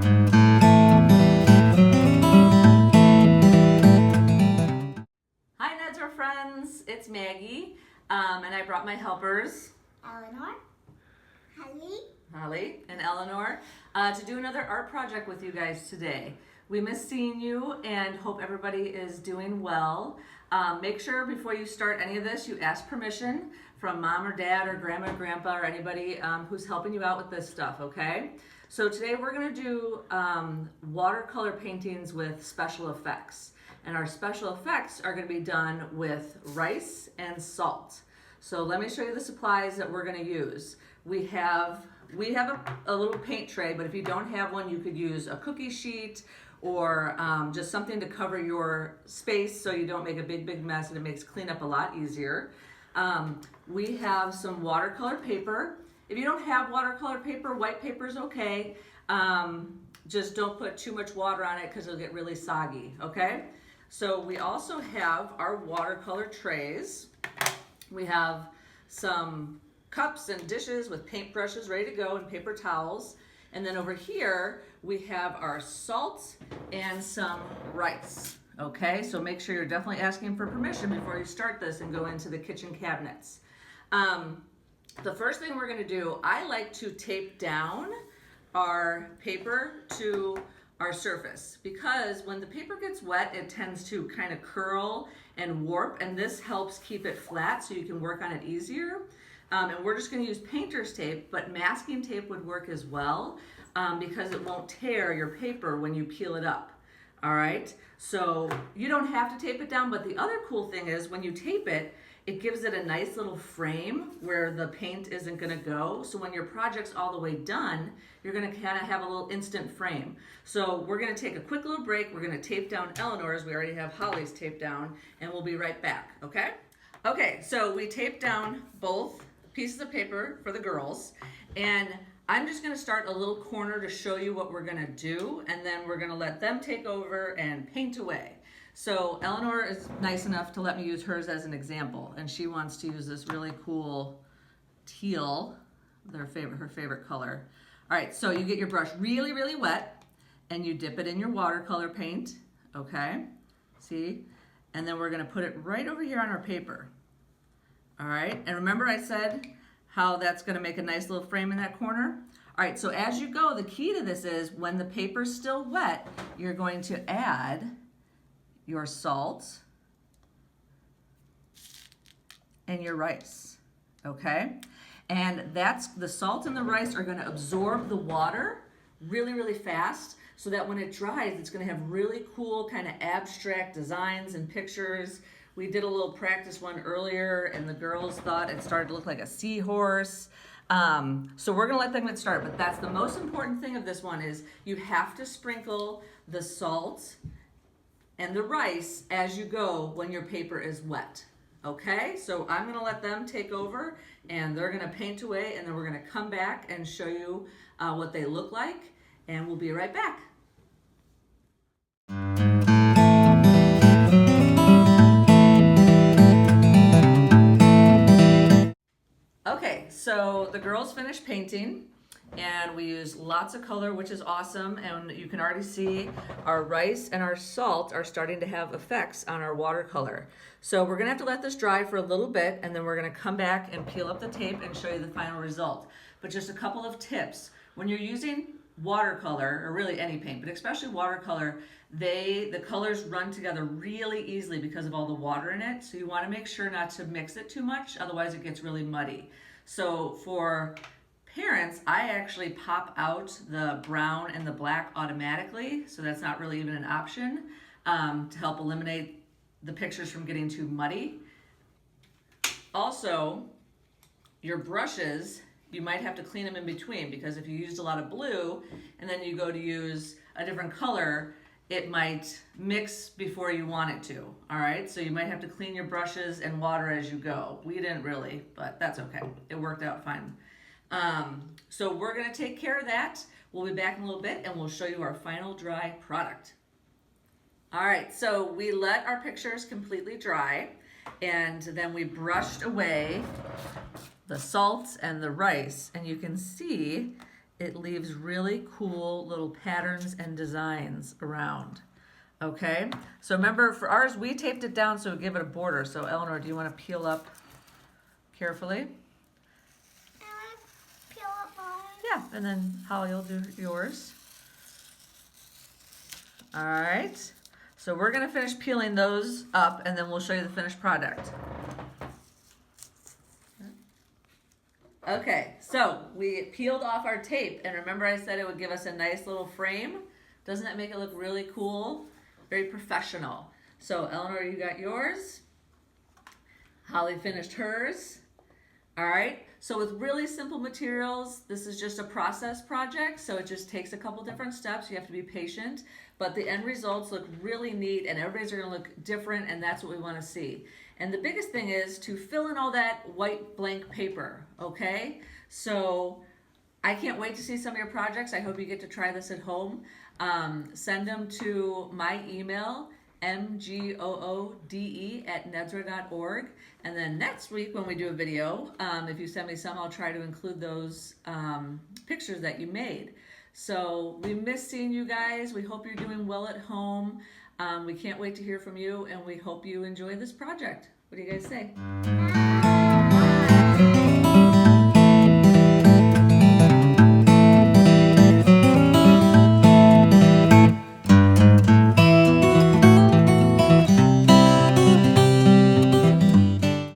Hi Neds or friends, it's Maggie, and I brought my helpers, Eleanor, Holly and Eleanor, to do another art project with you guys today. We miss seeing you and hope everybody is doing well. Make sure before you start any of this, you ask permission from mom or dad or grandma or grandpa or anybody who's helping you out with this stuff, okay? So today we're gonna do watercolor paintings with special effects. And our special effects are gonna be done with rice and salt. So let me show you the supplies that we're gonna use. We have a little paint tray, but if you don't have one, you could use a cookie sheet or just something to cover your space so you don't make a big mess, and it makes cleanup a lot easier. We have some watercolor paper. If you don't have watercolor paper, white paper is okay. Just don't put too much water on it because it'll get really soggy, okay? So we also have our watercolor trays. We have some cups and dishes with paintbrushes ready to go and paper towels. And then over here, we have our salt and some rice. Okay, so make sure you're definitely asking for permission before you start this and go into the kitchen cabinets. The first thing we're gonna do, I like to tape down our paper to our surface, because when the paper gets wet, it tends to kind of curl and warp, and this helps keep it flat so you can work on it easier. And we're just gonna use painter's tape, but masking tape would work as well, because it won't tear your paper when you peel it up. All right, so you don't have to tape it down, but the other cool thing is when you tape it, it gives it a nice little frame where the paint isn't gonna go. So when your project's all the way done, you're gonna kind of have a little instant frame. So we're gonna take a quick little break. We're gonna tape down Eleanor's. We already have Holly's taped down, and we'll be right back, okay? Okay, so we taped down both pieces of paper for the girls, and I'm just gonna start a little corner to show you what we're gonna do, and then we're gonna let them take over and paint away. So Eleanor is nice enough to let me use hers as an example, and she wants to use this really cool teal, her favorite color. All right, so you get your brush really wet, and you dip it in your watercolor paint, okay? See? And then we're gonna put it right over here on our paper. All right, and remember I said how that's gonna make a nice little frame in that corner? All right, so as you go, the key to this is when the paper's still wet, you're going to add your salt and your rice, okay? And that's, the salt and the rice are gonna absorb the water really fast, so that when it dries, it's gonna have really cool kind of abstract designs and pictures. We did a little practice one earlier, and the girls thought it started to look like a seahorse. So we're gonna let them get started, but that's the most important thing of this one is you have to sprinkle the salt and the rice as you go when your paper is wet. Okay, so I'm gonna let them take over, and they're gonna paint away, and then we're gonna come back and show you what they look like, and we'll be right back. Okay, so the girls finished painting, and we use lots of color, which is awesome, and you can already see our rice and our salt are starting to have effects on our watercolor. So we're gonna have to let this dry for a little bit, and then we're gonna come back and peel up the tape and show you the final result. But just a couple of tips. When you're using watercolor, or really any paint, but especially watercolor, the colors run together really easily because of all the water in it. So you wanna make sure not to mix it too much, otherwise it gets really muddy. So for parents, I actually pop out the brown and the black automatically, so that's not really even an option, to help eliminate the pictures from getting too muddy. Also, your brushes, you might have to clean them in between, because if you used a lot of blue and then you go to use a different color, it might mix before you want it to, all right? So you might have to clean your brushes and water as you go. We didn't really, but that's okay. It worked out fine. So we're gonna take care of that. We'll be back in a little bit, and we'll show you our final dry product. All right, so we let our pictures completely dry, and then we brushed away the salt and the rice, and you can see it leaves really cool little patterns and designs around. Okay, so remember for ours, we taped it down so we give it a border. So Eleanor, do you want to peel up carefully? I want to peel up mine. Yeah, and then Holly will do yours. All right, so we're gonna finish peeling those up and then we'll show you the finished product. Okay, so we peeled off our tape, and remember I said it would give us a nice little frame? Doesn't that make it look really cool? Very professional. So Eleanor, you got yours. Holly finished hers. All right, so with really simple materials, this is just a process project, so it just takes a couple different steps. You have to be patient, but the end results look really neat, and everybody's gonna look different, and that's what we wanna see. And the biggest thing is to fill in all that white blank paper, okay? So I can't wait to see some of your projects. I hope you get to try this at home. Send them to my email, mgoode@nedzra.org. And then next week when we do a video, if you send me some, I'll try to include those pictures that you made. So we miss seeing you guys. We hope you're doing well at home. We can't wait to hear from you, and we hope you enjoy this project. What do you guys say?